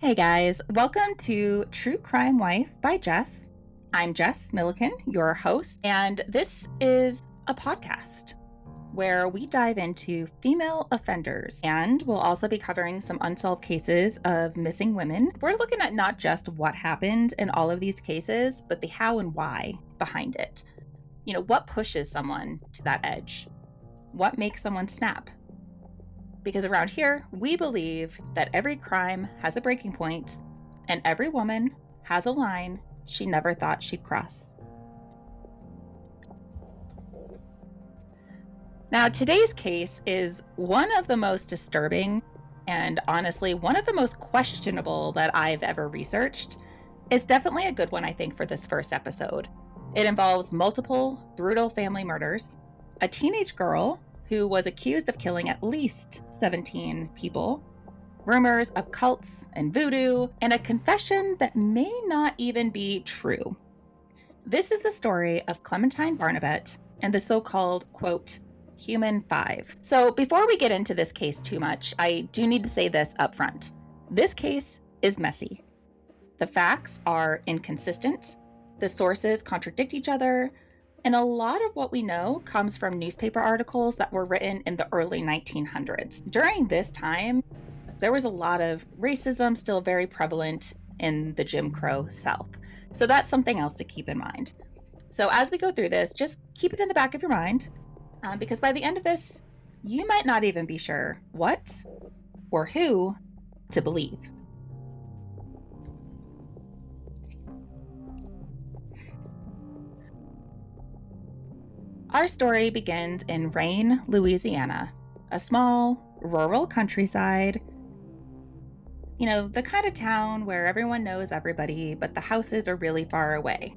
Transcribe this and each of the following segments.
Hey guys, welcome to True Crime Wife by Jess. I'm Jess Milliken, your host, and this is a podcast where we dive into female offenders, and we'll also be covering some unsolved cases of missing women. We're looking at not just what happened in all of these cases, but the how and why behind it. What pushes someone to that edge? What makes someone snap? Because around here, we believe that every crime has a breaking point, and every woman has a line she never thought she'd cross. Now, today's case is one of the most disturbing and honestly one of the most questionable that I've ever researched. It's definitely a good one, I think, for this first episode. It involves multiple brutal family murders, a teenage girl who was accused of killing at least 17 people, rumors of cults and voodoo, and a confession that may not even be true. This is the story of Clementine Barnabet and the so-called, quote, human five. So before we get into this case too much, I do need to say this up front. This case is messy. The facts are inconsistent, the sources contradict each other, and a lot of what we know comes from newspaper articles that were written in the early 1900s. During this time, there was a lot of racism still very prevalent in the Jim Crow South. So that's something else to keep in mind. So as we go through this, just keep it in the back of your mind, because by the end of this, you might not even be sure what or who to believe. Our story begins in Rayne, Louisiana, a small, rural countryside. The kind of town where everyone knows everybody, but the houses are really far away.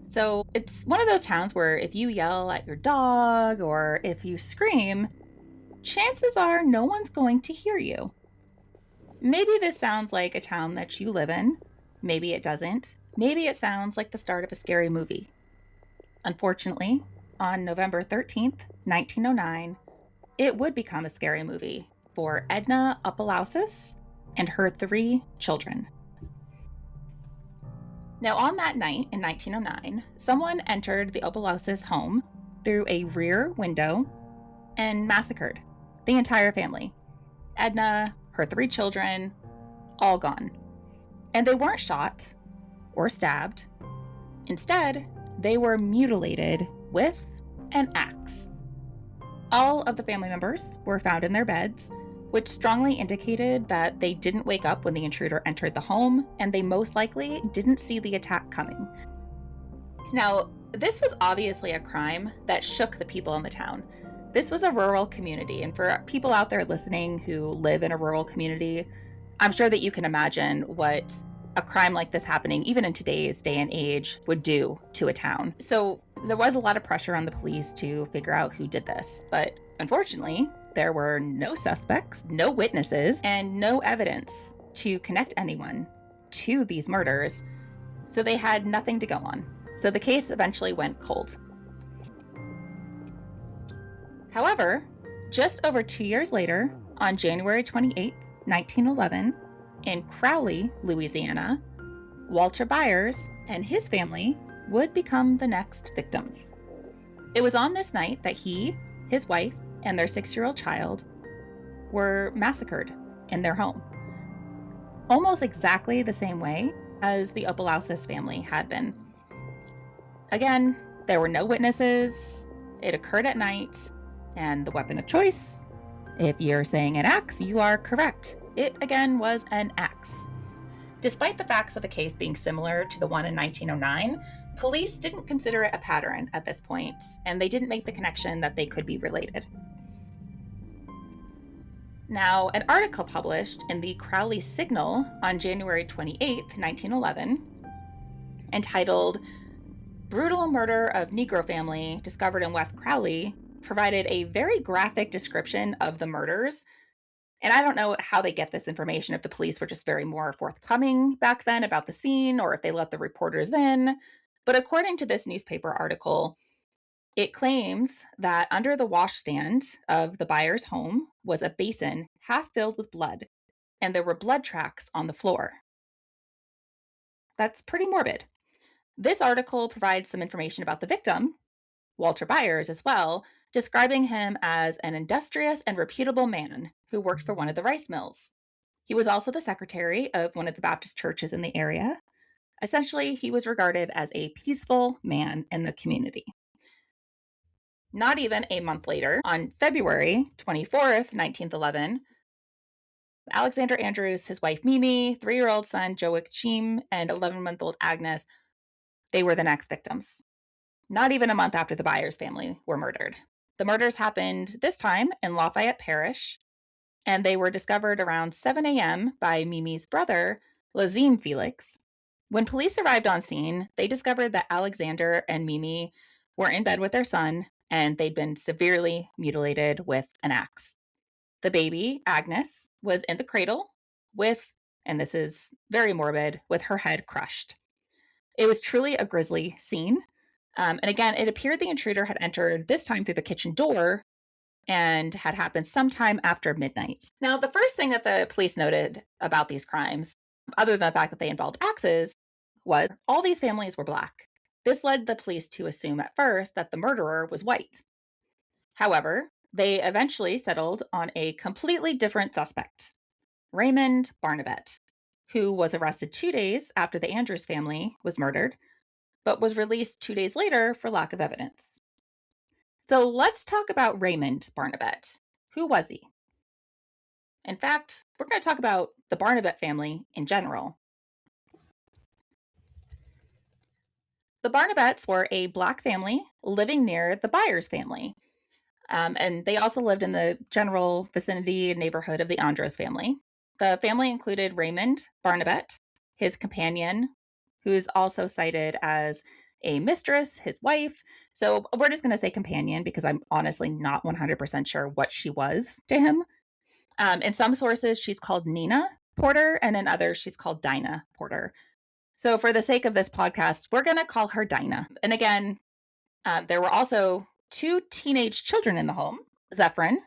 So it's one of those towns where if you yell at your dog or if you scream, chances are no one's going to hear you. Maybe this sounds like a town that you live in. Maybe it doesn't. Maybe it sounds like the start of a scary movie. Unfortunately, on November 13th, 1909, it would become a scary movie for Edna Opelousis and her 3 children. Now, on that night in 1909, someone entered the Opelousis home through a rear window and massacred the entire family. Edna, her 3 children, all gone. And they weren't shot or stabbed. Instead, they were mutilated with an axe. All of the family members were found in their beds, which strongly indicated that they didn't wake up when the intruder entered the home, and they most likely didn't see the attack coming. Now, this was obviously a crime that shook the people in the town. This was a rural community, and for people out there listening who live in a rural community, I'm sure that you can imagine what a crime like this happening, even in today's day and age, would do to a town. So there was a lot of pressure on the police to figure out who did this. But unfortunately, there were no suspects, no witnesses, and no evidence to connect anyone to these murders. So they had nothing to go on. So the case eventually went cold. However, just over 2 years later, on January 28th, 1911, in Crowley, Louisiana, Walter Byers and his family would become the next victims. It was on this night that he, his wife, and their 6-year-old child were massacred in their home. Almost exactly the same way as the Opelousis family had been. Again, there were no witnesses, it occurred at night, and the weapon of choice, if you're saying an axe, you are correct. It, again, was an axe. Despite the facts of the case being similar to the one in 1909, police didn't consider it a pattern at this point, and they didn't make the connection that they could be related. Now, an article published in the Crowley Signal on January 28th, 1911, entitled "Brutal Murder of Negro Family Discovered in West Crowley," provided a very graphic description of the murders. And I don't know how they get this information, if the police were just very more forthcoming back then about the scene, or if they let the reporters in. But according to this newspaper article, it claims that under the washstand of the Byers' home was a basin half filled with blood, and there were blood tracks on the floor. That's pretty morbid. This article provides some information about the victim, Walter Byers, as well, describing him as an industrious and reputable man who worked for one of the rice mills. He was also the secretary of one of the Baptist churches in the area. Essentially, he was regarded as a peaceful man in the community. Not even a month later, on February 24th, 1911, Alexander Andrews, his wife Mimi, 3-year-old son Joachim, and 11-month-old Agnes, they were the next victims. Not even a month after the Byers family were murdered. The murders happened this time in Lafayette Parish, and they were discovered around 7 a.m. by Mimi's brother, Lazim Felix. When police arrived on scene, they discovered that Alexander and Mimi were in bed with their son, and they'd been severely mutilated with an axe. The baby, Agnes, was in the cradle with, and this is very morbid, with her head crushed. It was truly a grisly scene. And again, it appeared the intruder had entered this time through the kitchen door and had happened sometime after midnight. Now, the first thing that the police noted about these crimes, other than the fact that they involved axes, was all these families were Black. This led the police to assume at first that the murderer was white. However, they eventually settled on a completely different suspect, Raymond Barnabet, who was arrested 2 days after the Andrews family was murdered, but was released 2 days later for lack of evidence. So let's talk about Raymond Barnabet. Who was he? In fact, we're going to talk about the Barnabet family in general. The Barnabets were a Black family living near the Byers family. And they also lived in the general vicinity and neighborhood of the Andros family. The family included Raymond Barnabet, his companion, who is also cited as a mistress, his wife. So we're just going to say companion because I'm honestly not 100% sure what she was to him. In some sources, she's called Nina Porter, and in others, she's called Dinah Porter. So for the sake of this podcast, we're going to call her Dinah. And again, there were also 2 teenage children in the home, Zephyrin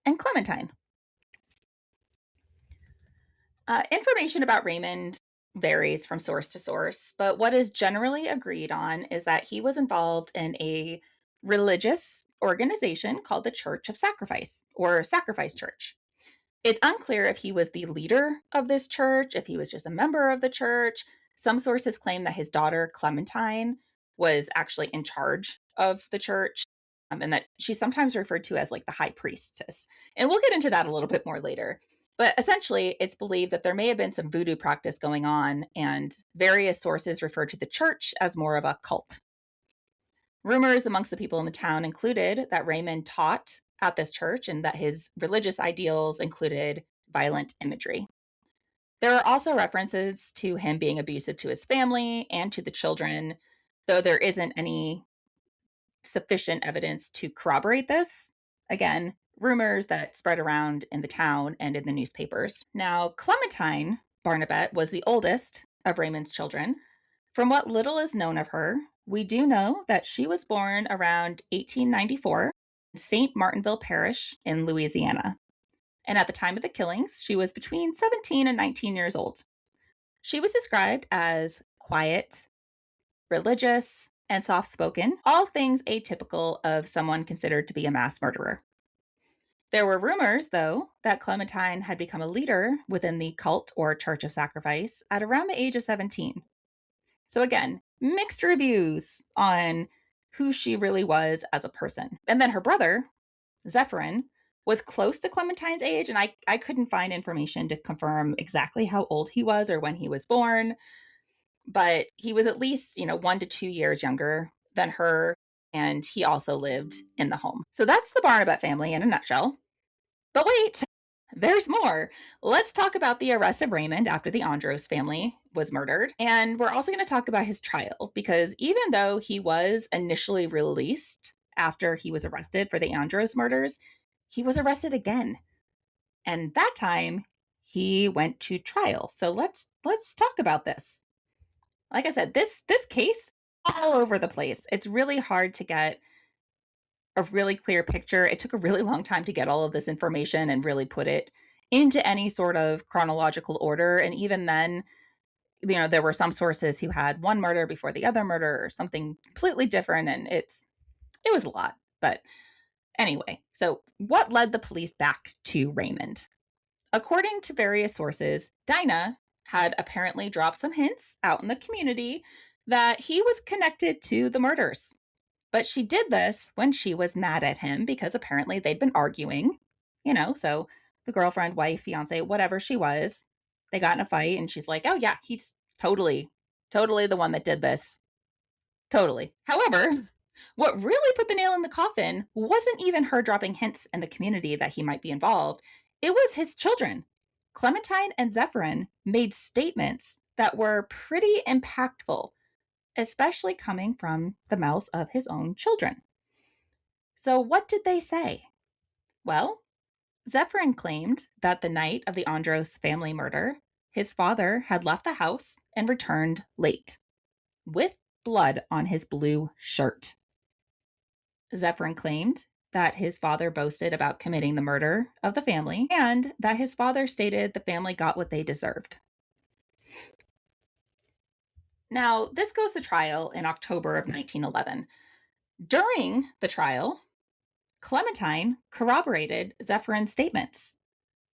and Clementine. Information about Raymond varies from source to source, but what is generally agreed on is that he was involved in a religious organization called the Church of Sacrifice, or Sacrifice Church. It's unclear if he was the leader of this church, if he was just a member of the church. Some sources claim that his daughter, Clementine, was actually in charge of the church, and that she's sometimes referred to as like the high priestess. And we'll get into that a little bit more later. But essentially, it's believed that there may have been some voodoo practice going on, and various sources refer to the church as more of a cult. Rumors amongst the people in the town included that Raymond taught at this church and that his religious ideals included violent imagery. There are also references to him being abusive to his family and to the children, though there isn't any sufficient evidence to corroborate this. Again, rumors that spread around in the town and in the newspapers. Now, Clementine Barnabet was the oldest of Raymond's children. From what little is known of her, we do know that she was born around 1894 in St. Martinville Parish in Louisiana. And at the time of the killings, she was between 17 and 19 years old. She was described as quiet, religious, and soft-spoken, all things atypical of someone considered to be a mass murderer. There were rumors, though, that Clementine had become a leader within the cult or Church of Sacrifice at around the age of 17. So again, mixed reviews on who she really was as a person. And then her brother, Zephyrin, was close to Clementine's age, and I couldn't find information to confirm exactly how old he was or when he was born, but he was at least, 1 to 2 years younger than her, and he also lived in the home. So that's the Barnabet family in a nutshell. But wait, there's more. Let's talk about the arrest of Raymond after the Andros family was murdered. And we're also going to talk about his trial, because even though he was initially released after he was arrested for the Andros murders, he was arrested again. And that time he went to trial. So let's talk about this. Like I said, this case all over the place. It's really hard to get a really clear picture. It took a really long time to get all of this information and really put it into any sort of chronological order. And even then, there were some sources who had one murder before the other murder or something completely different. And it was a lot. But anyway, so what led the police back to Raymond? According to various sources, Dinah had apparently dropped some hints out in the community that he was connected to the murders. But she did this when she was mad at him because apparently they'd been arguing, so the girlfriend, wife, fiance, whatever she was, they got in a fight and she's like, oh yeah, he's totally the one that did this. Totally. However, what really put the nail in the coffin wasn't even her dropping hints in the community that he might be involved. It was his children. Clementine and Zephyrin made statements that were pretty impactful, especially coming from the mouths of his own children. So, what did they say? Well, Zephyrin claimed that the night of the Andros family murder, his father had left the house and returned late, with blood on his blue shirt. Zephyrin claimed that his father boasted about committing the murder of the family and that his father stated the family got what they deserved. Now, this goes to trial in October of 1911. During the trial, Clementine corroborated Zephyrin's statements,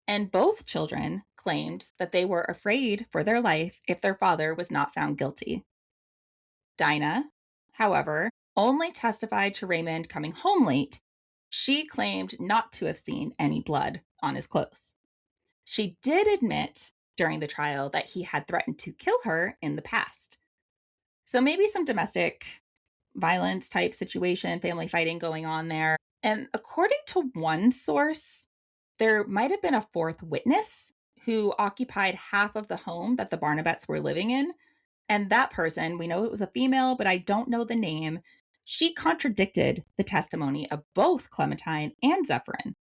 and both children claimed that they were afraid for their life if their father was not found guilty. Dinah, however, only testified to Raymond coming home late. She claimed not to have seen any blood on his clothes. She did admit during the trial that he had threatened to kill her in the past. So maybe some domestic violence type situation, family fighting going on there. And according to one source, there might have been a fourth witness who occupied half of the home that the Barnabets were living in. And that person, we know it was a female, but I don't know the name. She contradicted the testimony of both Clementine and Zephyrin.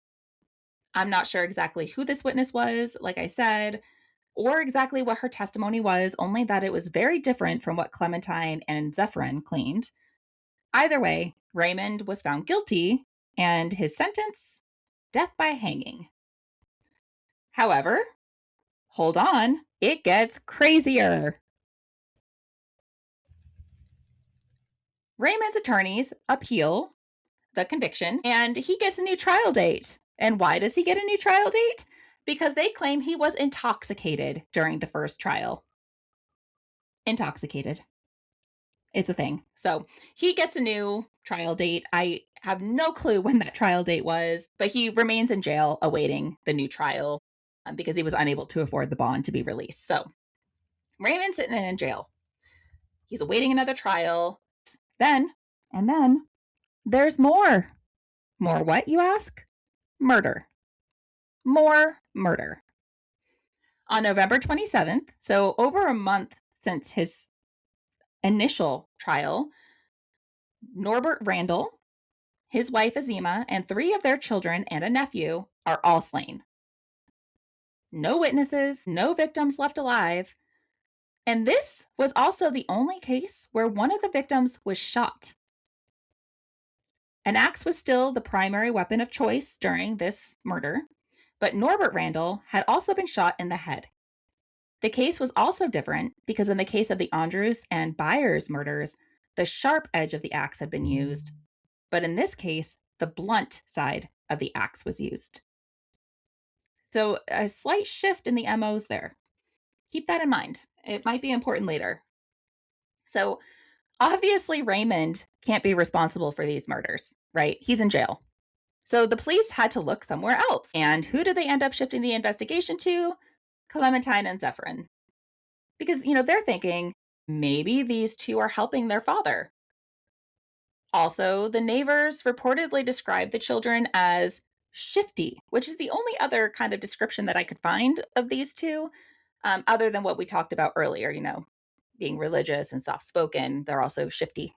I'm not sure exactly who this witness was, like I said, or exactly what her testimony was, only that it was very different from what Clementine and Zephyrin claimed. Either way, Raymond was found guilty, and his sentence, death by hanging. However, hold on, it gets crazier. Raymond's attorneys appeal the conviction, and he gets a new trial date. And why does he get a new trial date? Because they claim he was intoxicated during the first trial. Intoxicated. It's a thing. So he gets a new trial date. I have no clue when that trial date was, but he remains in jail awaiting the new trial because he was unable to afford the bond to be released. So Raymond's sitting in jail. He's awaiting another trial. Then there's more. More what, you ask? Murder. More murder. On November 27th, so over a month since his initial trial, Norbert Randall, his wife Azima, and 3 of their children and a nephew are all slain. No witnesses, no victims left alive. And this was also the only case where one of the victims was shot. An axe was still the primary weapon of choice during this murder, but Norbert Randall had also been shot in the head. The case was also different because in the case of the Andrews and Byers murders, the sharp edge of the axe had been used, but in this case, the blunt side of the axe was used. So a slight shift in the MOs there. Keep that in mind. It might be important later. So obviously Raymond can't be responsible for these murders, right? He's in jail. So the police had to look somewhere else. And who did they end up shifting the investigation to? Clementine and Zephyrin. Because, they're thinking maybe these two are helping their father. Also, the neighbors reportedly described the children as shifty, which is the only other kind of description that I could find of these two, other than what we talked about earlier, being religious and soft-spoken. They're also shifty.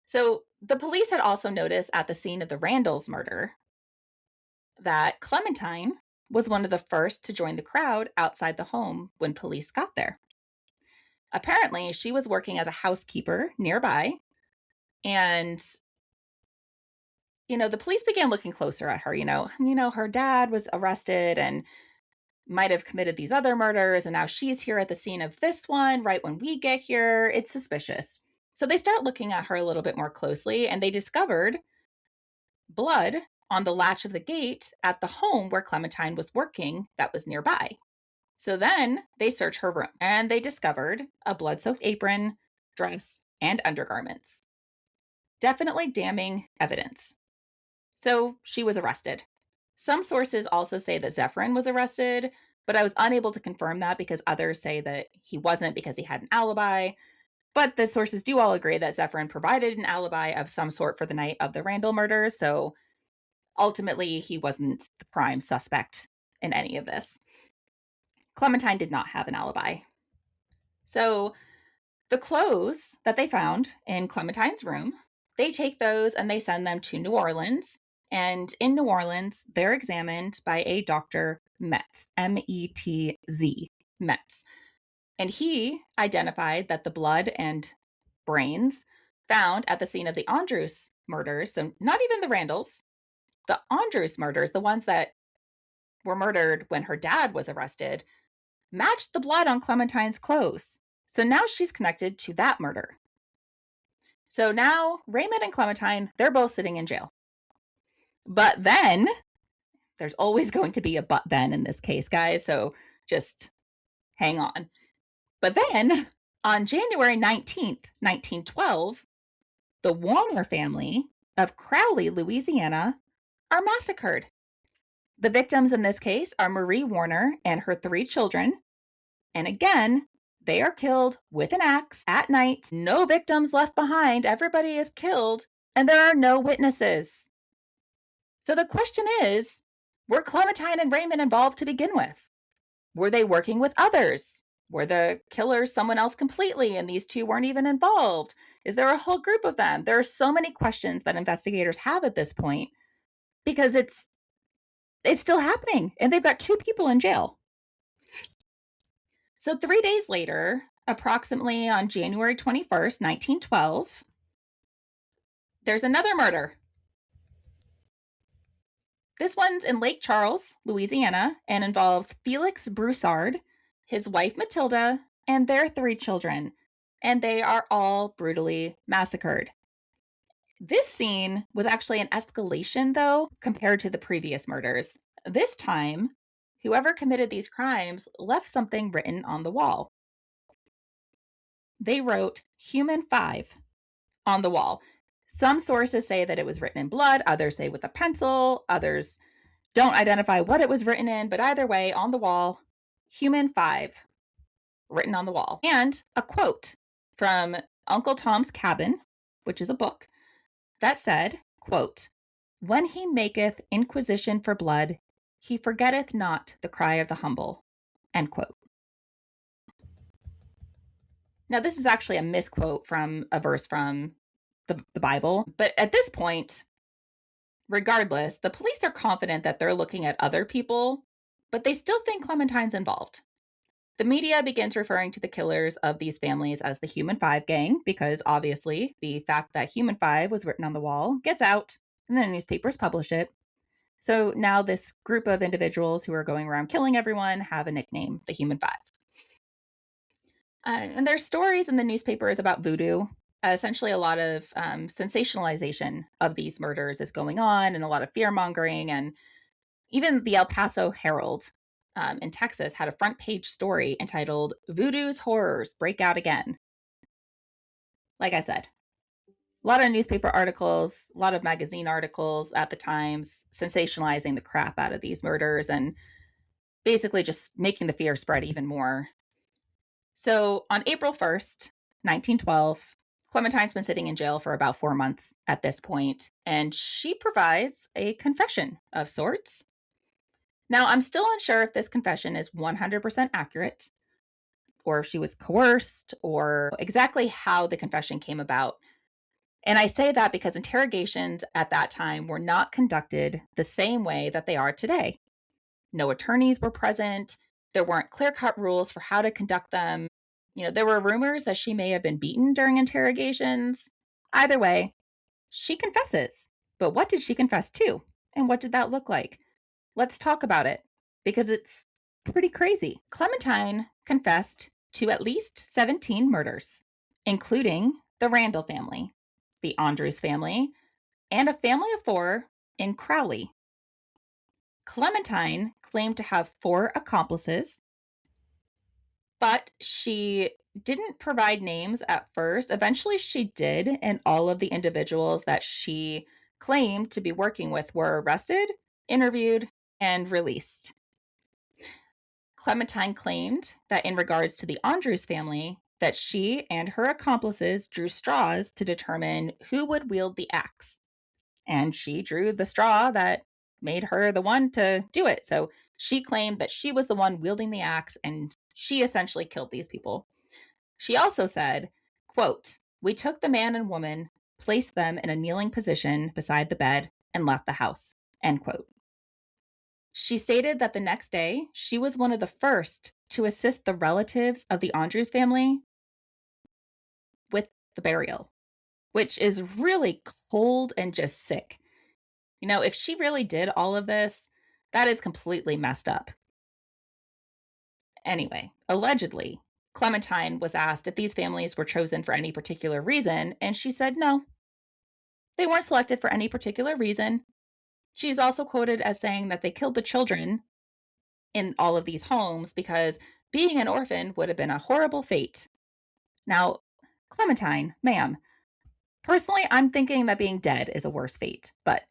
So the police had also noticed at the scene of the Randalls murder that Clementine was one of the first to join the crowd outside the home when police got there. Apparently, she was working as a housekeeper nearby, and the police began looking closer at her. Her dad was arrested and might have committed these other murders, and now she's here at the scene of this one right when we get here. It's suspicious. So they start looking at her a little bit more closely, and they discovered blood on the latch of the gate at the home where Clementine was working that was nearby. So then they search her room, and they discovered a blood-soaked apron, dress, and undergarments. Definitely damning evidence. So she was arrested. Some sources also say that Zephyrin was arrested, but I was unable to confirm that because others say that he wasn't because he had an alibi. But the sources do all agree that Zephyrin provided an alibi of some sort for the night of the Randall murder, so ultimately he wasn't the prime suspect in any of this. Clementine did not have an alibi. So the clothes that they found in Clementine's room, they take those and they send them to New Orleans. And in New Orleans, they're examined by a Dr. Metz, M-E-T-Z, Metz. And he identified that the blood and brains found at the scene of the Andrews murders, so not even the Randalls, the Andrews murders, the ones that were murdered when her dad was arrested, matched the blood on Clementine's clothes. So now she's connected to that murder. So now Raymond and Clementine, they're both sitting in jail. But then, there's always going to be a but then in this case, guys, so just hang on. But then, on January 19th, 1912, the Warner family of Crowley, Louisiana, are massacred. The victims in this case are Marie Warner and her 3 children. And again, they are killed with an axe at night. No victims left behind. Everybody is killed, and there are no witnesses. So the question is, were Clementine and Raymond involved to begin with? Were they working with others? Were the killers someone else completely and these 2 weren't even involved? Is there a whole group of them? There are so many questions that investigators have at this point because it's still happening and they've got 2 people in jail. So 3 days later, approximately on January 21st, 1912, there's another murder. This one's in Lake Charles, Louisiana, and involves Felix Broussard, his wife Matilda, and their 3 children, and they are all brutally massacred. This scene was actually an escalation, though, compared to the previous murders. This time, whoever committed these crimes left something written on the wall. They wrote Human 5 on the wall. Some sources say that it was written in blood, others say with a pencil, others don't identify what it was written in, but either way, on the wall, Human 5, written on the wall. And a quote from Uncle Tom's Cabin, which is a book, that said, quote, "When he maketh inquisition for blood, he forgetteth not the cry of the humble," end quote. Now, this is actually a misquote from a verse from the Bible, but at this point, regardless, the police are confident that they're looking at other people, but they still think Clementine's involved. The media begins referring to the killers of these families as the Human 5 gang because obviously the fact that Human 5 was written on the wall gets out and the newspapers publish it. So now this group of individuals who are going around killing everyone have a nickname, the Human 5. And there's stories in the newspapers about voodoo. Essentially, a lot of sensationalization of these murders is going on and a lot of fear-mongering. And even the El Paso Herald in Texas had a front page story entitled "Voodoo's Horrors Break Out Again." Like I said, a lot of newspaper articles, a lot of magazine articles at the times sensationalizing the crap out of these murders and basically just making the fear spread even more. So on April 1st, 1912, Clementine's been sitting in jail for about 4 months at this point, and she provides a confession of sorts. Now, I'm still unsure if this confession is 100% accurate, or if she was coerced, or exactly how the confession came about. And I say that because interrogations at that time were not conducted the same way that they are today. No attorneys were present. There weren't clear-cut rules for how to conduct them. There were rumors that she may have been beaten during interrogations. Either way, she confesses But what did she confess to? And what did that look like? Let's talk about it, because it's pretty crazy. Clementine confessed to at least 17 murders, including the Randall family, the Andrews family, and a family of 4 in Crowley. Clementine claimed to have 4 accomplices, but she didn't provide names at first. Eventually she did, and all of the individuals that she claimed to be working with were arrested, interviewed, and released. Clementine claimed that in regards to the Andrews family, that she and her accomplices drew straws to determine who would wield the axe. And she drew the straw that made her the one to do it. So she claimed that she was the one wielding the axe, and she essentially killed these people. She also said, quote, "We took the man and woman, placed them in a kneeling position beside the bed, and left the house," end quote. She stated that the next day, she was one of the first to assist the relatives of the Andrews family with the burial, which is really cold and just sick. You know, if she really did all of this, that is completely messed up. Anyway, allegedly, Clementine was asked if these families were chosen for any particular reason, and she said no. They weren't selected for any particular reason. She's also quoted as saying that they killed the children in all of these homes because being an orphan would have been a horrible fate. Now, Clementine, ma'am, personally, I'm thinking that being dead is a worse fate, but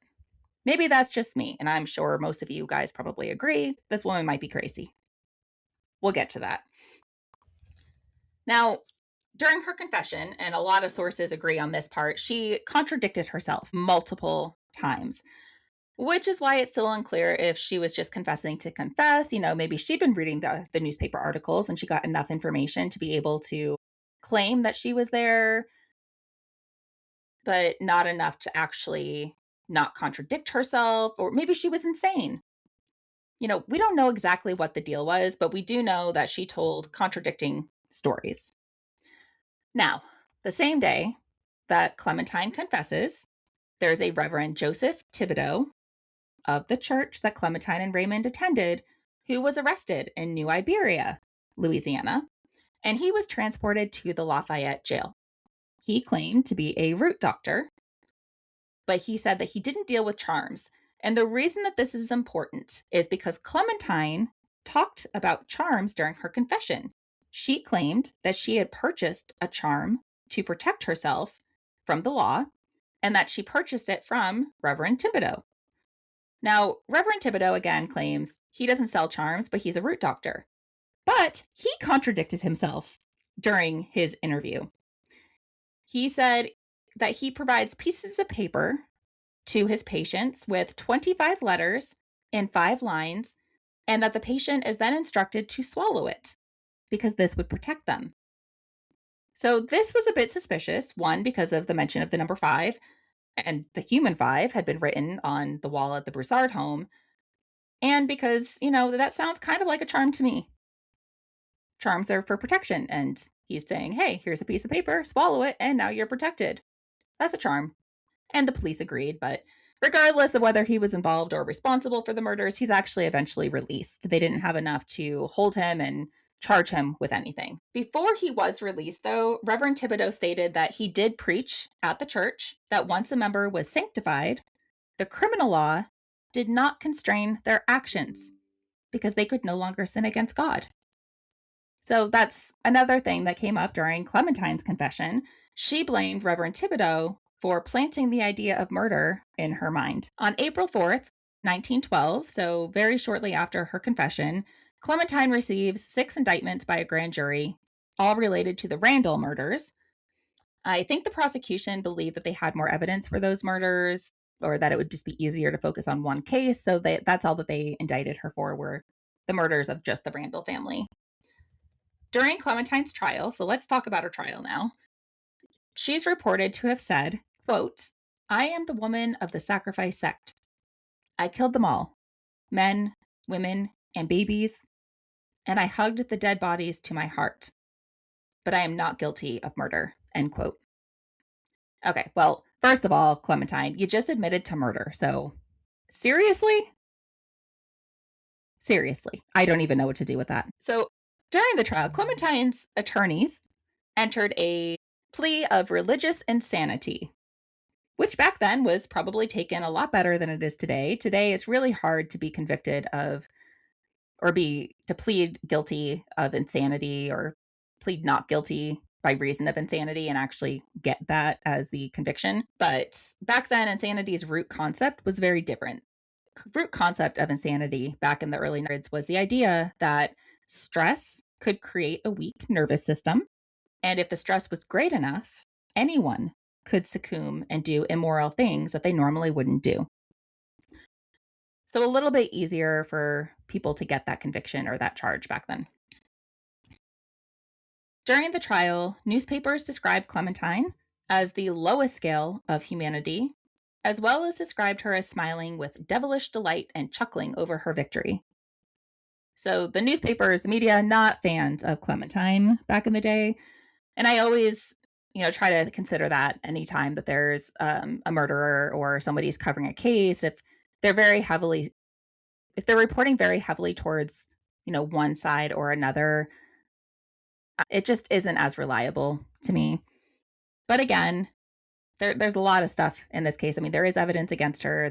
maybe that's just me, and I'm sure most of you guys probably agree this woman might be crazy. We'll get to that. Now, during her confession, and a lot of sources agree on this part, she contradicted herself multiple times, which is why it's still unclear if she was just confessing to confess. You know, maybe she'd been reading the newspaper articles and she got enough information to be able to claim that she was there, but not enough to actually not contradict herself, or maybe she was insane. You know, we don't know exactly what the deal was, but we do know that she told contradicting stories. Now, the same day that Clementine confesses, there's a Reverend Joseph Thibodeau of the church that Clementine and Raymond attended who was arrested in New Iberia, Louisiana, and he was transported to the Lafayette jail. He claimed to be a root doctor, but he said that he didn't deal with charms. And the reason that this is important is because Clementine talked about charms during her confession. She claimed that she had purchased a charm to protect herself from the law, and that she purchased it from Reverend Thibodeau. Now, Reverend Thibodeau again claims he doesn't sell charms, but he's a root doctor. But he contradicted himself during his interview. He said that he provides pieces of paper to his patients with 25 letters in 5 lines, and that the patient is then instructed to swallow it because this would protect them. So this was a bit suspicious, one, because of the mention of the number 5, and the human 5 had been written on the wall at the Broussard home, and because, you know, that sounds kind of like a charm to me. Charms are for protection, and he's saying, hey, here's a piece of paper, swallow it, and now you're protected. That's a charm. And the police agreed, but regardless of whether he was involved or responsible for the murders, he's actually eventually released. They didn't have enough to hold him and charge him with anything. Before he was released, though, Reverend Thibodeau stated that he did preach at the church that once a member was sanctified, the criminal law did not constrain their actions because they could no longer sin against God. So that's another thing that came up during Clementine's confession. She blamed Reverend Thibodeau for planting the idea of murder in her mind. On April 4th, 1912, so very shortly after her confession, Clementine receives 6 indictments by a grand jury, all related to the Randall murders. I think the prosecution believed that they had more evidence for those murders, or that it would just be easier to focus on one case, so that's all that they indicted her for, were the murders of just the Randall family. During Clementine's trial, so let's talk about her trial now, she's reported to have said, quote, "I am the woman of the sacrifice sect. I killed them all, men, women, and babies, and I hugged the dead bodies to my heart. But I am not guilty of murder," end quote. Okay, well, First of all, Clementine, you just admitted to murder. So seriously? Seriously. I don't even know what to do with that. So during the trial, Clementine's attorneys entered a plea of religious insanity, which back then was probably taken a lot better than it is today. Today, it's really hard to be convicted of or to plead guilty of insanity or plead not guilty by reason of insanity and actually get that as the conviction. But back then, insanity's root concept was very different. Root concept of insanity back in the early 1900s was the idea that stress could create a weak nervous system. And if the stress was great enough, anyone could succumb and do immoral things that they normally wouldn't do. So a little bit easier for people to get that conviction or that charge back then. During the trial, newspapers described Clementine as the lowest scale of humanity, as well as described her as smiling with devilish delight and chuckling over her victory. So the newspapers, the media, not fans of Clementine back in the day. And I always, try to consider that anytime that there's a murderer or somebody's covering a case, if they're reporting very heavily towards, one side or another, it just isn't as reliable to me. But again, there's a lot of stuff in this case. I mean, there is evidence against her.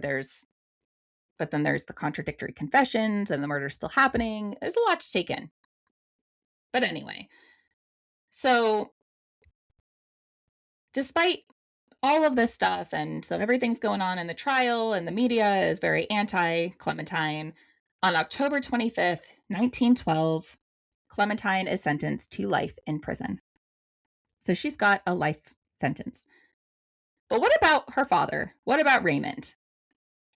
But then there's the contradictory confessions and the murder's still happening. There's a lot to take in. But anyway, so despite all of this stuff, and so everything's going on in the trial, and the media is very anti-Clementine, on October 25th, 1912, Clementine is sentenced to life in prison. So she's got a life sentence. But what about her father? What about Raymond?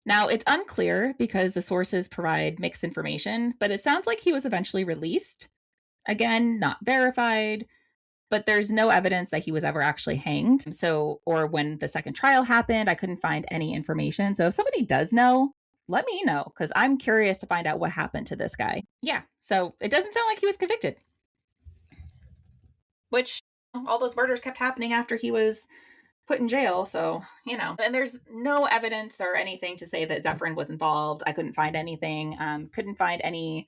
Now, it's unclear because the sources provide mixed information, but it sounds like he was eventually released. Again, not verified, but there's no evidence that he was ever actually hanged. So, or when the second trial happened, I couldn't find any information. So if somebody does know, let me know, because I'm curious to find out what happened to this guy. Yeah, so it doesn't sound like he was convicted. Which, all those murders kept happening after he was put in jail. So, and there's no evidence or anything to say that Zephyrin was involved. I couldn't find anything. Couldn't find any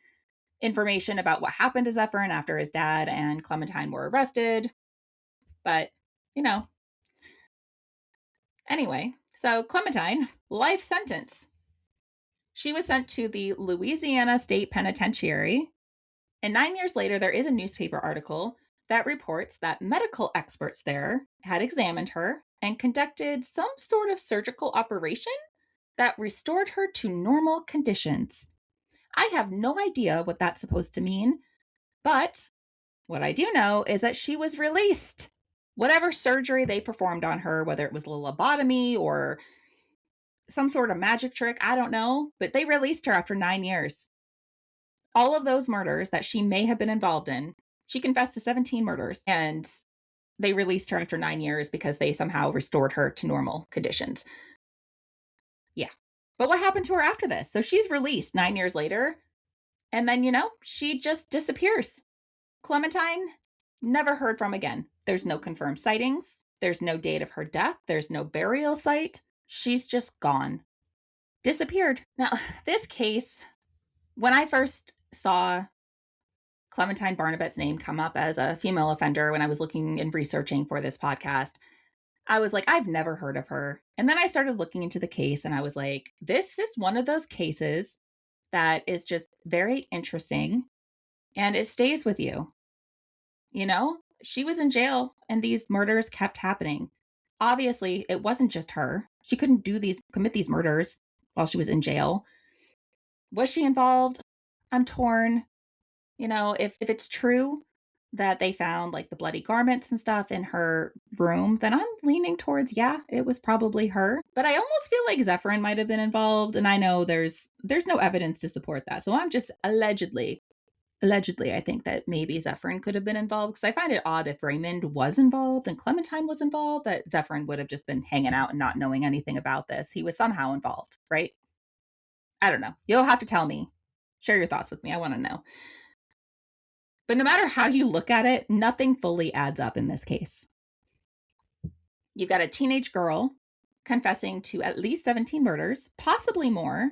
information about what happened to Zephyrin after his dad and Clementine were arrested. But, anyway, so Clementine, life sentence. She was sent to the Louisiana State Penitentiary. And 9 years later, there is a newspaper article that reports that medical experts there had examined her and conducted some sort of surgical operation that restored her to normal conditions. I have no idea what that's supposed to mean, but what I do know is that she was released. Whatever surgery they performed on her, whether it was a lobotomy or some sort of magic trick, I don't know, but they released her after 9 years. All of those murders that she may have been involved in, she confessed to 17 murders, and they released her after 9 years because they somehow restored her to normal conditions. Yeah. But what happened to her after this? So she's released 9 years later, and then, she just disappears. Clementine, never heard from again. There's no confirmed sightings. There's no date of her death. There's no burial site. She's just gone. Disappeared. Now, this case, when I first saw Clementine Barnabet's name come up as a female offender when I was looking and researching for this podcast, I was like, I've never heard of her. And then I started looking into the case and I was like, this is one of those cases that is just very interesting and it stays with you. She was in jail and these murders kept happening. Obviously, it wasn't just her. She couldn't commit these murders while she was in jail. Was she involved? I'm torn. If it's true that they found like the bloody garments and stuff in her room, then I'm leaning towards, yeah, it was probably her. But I almost feel like Zephyrin might have been involved. And I know there's no evidence to support that. So I'm just allegedly, I think that maybe Zephyrin could have been involved, because I find it odd if Raymond was involved and Clementine was involved, that Zephyrin would have just been hanging out and not knowing anything about this. He was somehow involved, right? I don't know. You'll have to tell me. Share your thoughts with me. I want to know. But no matter how you look at it, nothing fully adds up in this case. You've got a teenage girl confessing to at least 17 murders, possibly more.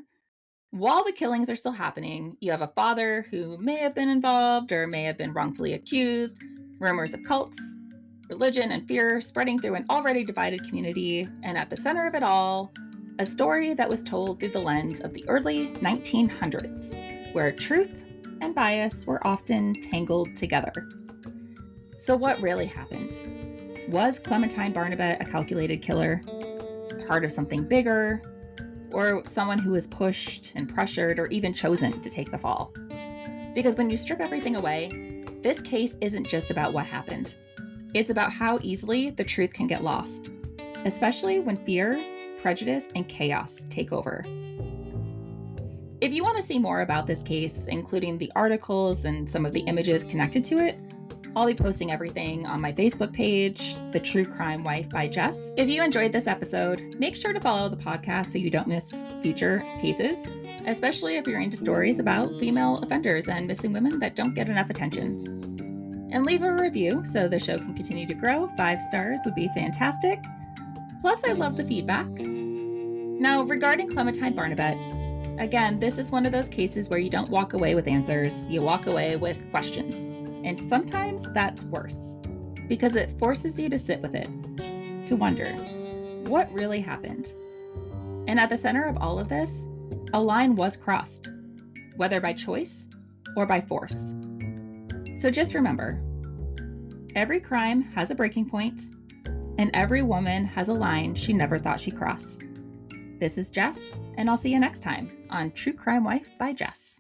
While the killings are still happening, you have a father who may have been involved or may have been wrongfully accused, rumors of cults, religion, and fear spreading through an already divided community, and at the center of it all, a story that was told through the lens of the early 1900s, where truth and bias were often tangled together. So what really happened? Was Clementine Barnabet a calculated killer, part of something bigger, or someone who was pushed and pressured or even chosen to take the fall? Because when you strip everything away, this case isn't just about what happened. It's about how easily the truth can get lost, especially when fear, prejudice, and chaos take over. If you want to see more about this case, including the articles and some of the images connected to it, I'll be posting everything on my Facebook page, The True Crime Wife by Jess. If you enjoyed this episode, make sure to follow the podcast so you don't miss future cases, especially if you're into stories about female offenders and missing women that don't get enough attention. And leave a review so the show can continue to grow. 5 stars would be fantastic. Plus, I love the feedback. Now, regarding Clementine Barnabet, again, this is one of those cases where you don't walk away with answers, you walk away with questions. And sometimes that's worse, because it forces you to sit with it, to wonder, what really happened? And at the center of all of this, a line was crossed, whether by choice or by force. So just remember, every crime has a breaking point, and every woman has a line she never thought she'd cross. This is Jess, and I'll see you next time on True Crime Wife by Jess.